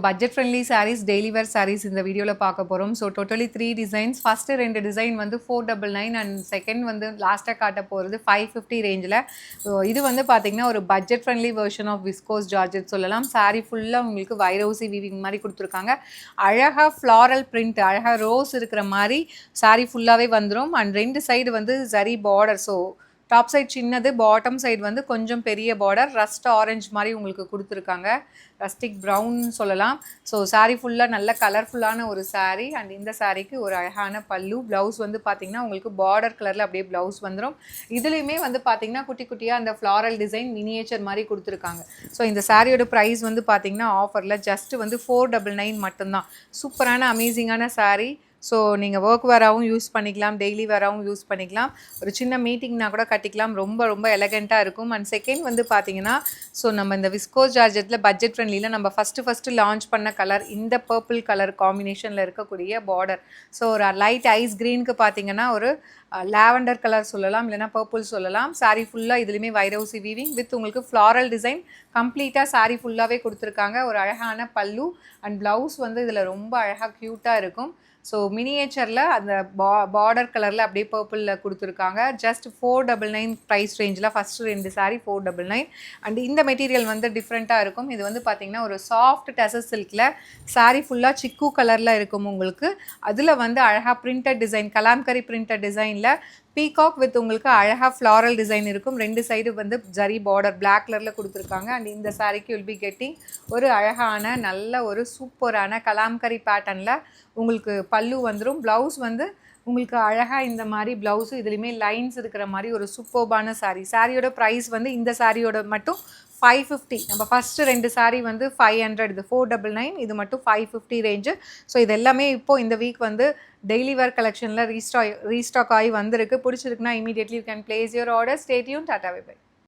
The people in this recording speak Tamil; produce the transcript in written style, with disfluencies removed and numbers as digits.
Budget friendly saris, daily wear saris இந்த வீடியோவில் பார்க்க போகிறோம். So totally 3 designs. First 2 design வந்து 499 அண்ட் செகண்ட் வந்து லாஸ்ட்டாக காட்ட போகிறது 550 ரேஞ்சில். ஸோ இது வந்து பார்த்திங்கன்னா ஒரு budget friendly version of viscose georgette சொல்லலாம். சாரீ ஃபுல்லாக உங்களுக்கு வைரோசி வீவிங் மாதிரி கொடுத்துருக்காங்க. அழகாக ஃப்ளாரல் பிரிண்ட், அழகாக ரோஸ் இருக்கிற மாதிரி சாரீ ஃபுல்லாகவே வந்துடும். அண்ட் 2 சைடு வந்து zari border. So top side சின்னது, பாட்டம் சைடு வந்து கொஞ்சம் பெரிய பார்டர், ரஸ்ட் ஆரஞ்சு மாதிரி உங்களுக்கு கொடுத்துருக்காங்க. ரஸ்டிக் ப்ரௌன் சொல்லலாம். ஸோ சாரீ ஃபுல்லாக நல்ல கலர்ஃபுல்லான ஒரு சாரீ. அண்ட் இந்த சாரீக்கு ஒரு அழகான பல்லு. ப்ளவுஸ் வந்து பார்த்திங்கன்னா உங்களுக்கு பார்டர் கலரில் அப்படியே ப்ளவுஸ் வந்துடும். இதுலேயுமே வந்து பார்த்திங்கன்னா குட்டி குட்டியாக அந்த ஃப்ளாரல் டிசைன் மினியேச்சர் மாதிரி கொடுத்துருக்காங்க. ஸோ இந்த சாரியோட ப்ரைஸ் வந்து பார்த்திங்கன்னா ஆஃபரில் ஜஸ்ட்டு வந்து 499 மட்டும்தான். சூப்பரான அமேசிங்கான சாரீ. ஸோ நீங்கள் ஒர்க் வேராகவும் யூஸ் பண்ணிக்கலாம், டெய்லி வேராகவும் யூஸ் பண்ணிக்கலாம், ஒரு சின்ன மீட்டிங்னா கூட கட்டிக்கலாம். ரொம்ப ரொம்ப எலகெண்ட்டாக இருக்கும். அண்ட் செகண்ட் வந்து பார்த்தீங்கன்னா, ஸோ நம்ம இந்த விஸ்கோஸ் ஜார்ஜெட்டில் பட்ஜெட் ஃப்ரெண்ட்லியில் நம்ம ஃபஸ்ட்டு லான்ச் பண்ண கலர் இந்த பர்பிள் கலர் காம்பினேஷனில் இருக்கக்கூடிய பார்டர். ஸோ ஒரு லைட் ஐஸ் க்ரீனுக்கு பார்த்தீங்கன்னா ஒரு லாவெண்டர் கலர் சொல்லலாம், இல்லைனா பர்பிள் சொல்லலாம். சாரீ ஃபுல்லாக இதுலேயுமே வைரோசி வீவிங் வித் உங்களுக்கு ஃப்ளாரல் டிசைன் கம்ப்ளீட்டாக சாரீ ஃபுல்லாகவே கொடுத்துருக்காங்க. ஒரு அழகான பல்லு அண்ட் ப்ளவுஸ் வந்து இதில் ரொம்ப அழகாக க்யூட்டாக இருக்கும். ஸோ மினியேச்சரில் அந்த பார்டர் கலரில் அப்படியே பர்பிளில் கொடுத்துருக்காங்க. ஜஸ்ட் 499 ப்ரைஸ் ரேஞ்சில் ஃபஸ்ட்டு 2 சாரீ 499. அண்ட் இந்த மெட்டீரியல் வந்து டிஃப்ரெண்ட்டாக இருக்கும். இது வந்து பார்த்திங்கன்னா ஒரு சாஃப்ட் டசர் சில்கில் சாரீ ஃபுல்லாக சிக்கு கலரில் இருக்கும் உங்களுக்கு. அதில் வந்து அழகாக பிரிண்டட் டிசைன், கலாம்கரி பிரிண்டட் டிசைனில் பீகாக் வித் உங்களுக்கு அழகாக ஃப்ளாரல் டிசைன் இருக்கும். 2 சைடு வந்து ஜரி பார்டர் பிளாக் கலரில் கொடுத்துருக்காங்க. அண்ட் இந்த சாரீக்கு வில் பி கெட்டிங் ஒரு அழகான நல்ல ஒரு சூப்பரான கலாம்கரி பேட்டர்னில் உங்களுக்கு பல்லு வந்துடும். ப்ளவுஸ் வந்து உங்களுக்கு அழகாக இந்த மாதிரி ப்ளவுஸு இதுலேயுமே லைன்ஸ் இருக்கிற மாதிரி ஒரு சூப்பர்பான சாரீ. சாரியோட ப்ரைஸ் வந்து இந்த சாரியோட மட்டும் 550. நம்ம ஃபஸ்ட்டு 2 சாரீ வந்து 500, இது 499, இது மட்டும் 550 ரேஞ்சு. ஸோ இது எல்லாமே இப்போது இந்த வீக் வந்து டெய்லி வேர் கலெக்ஷனில் ரீஸ்டாக் ஆகி வந்திருக்கு. பிடிச்சிருக்குன்னா immediately you can place your order. Stay tuned. Tata bye by.